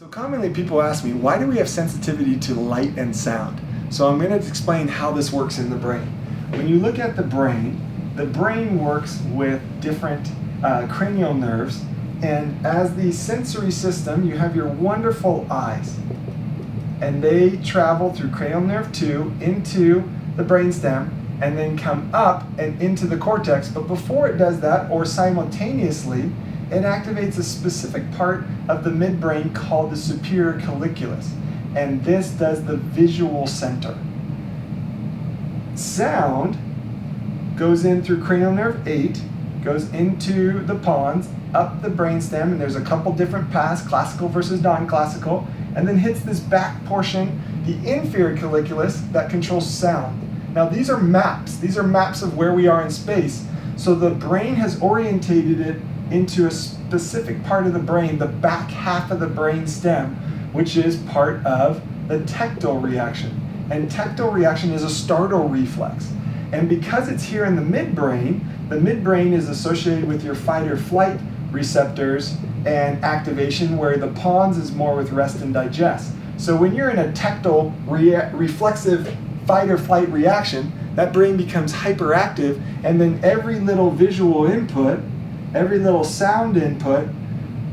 So commonly people ask me, why do we have sensitivity to light and sound? So I'm going to explain how this works in the brain. When you look at the brain works with different cranial nerves, and as the sensory system, you have your wonderful eyes, and they travel through cranial nerve 2 into the brainstem, and then come up and into the cortex. But before it does that, or simultaneously, it activates a specific part of the midbrain called the superior colliculus, and this does the visual center. Sound goes in through cranial nerve 8, goes into the pons, up the brainstem, and there's a couple different paths, classical versus non-classical, and then hits this back portion, the inferior colliculus, that controls sound. Now these are maps. These are maps of where we are in space. So the brain has orientated it into a specific part of the brain, the back half of the brain stem, which is part of the tactile reaction. And tactile reaction is a startle reflex. And because it's here in the midbrain is associated with your fight or flight receptors and activation, where the pons is more with rest and digest. So when you're in a tactile reflexive fight or flight reaction, that brain becomes hyperactive, and then every little visual input, every little sound input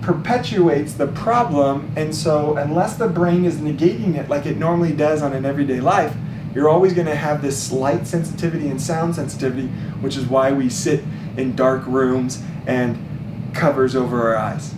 perpetuates the problem. And so unless the brain is negating it like it normally does on an everyday life, you're always going to have this light sensitivity and sound sensitivity, which is why we sit in dark rooms and covers over our eyes.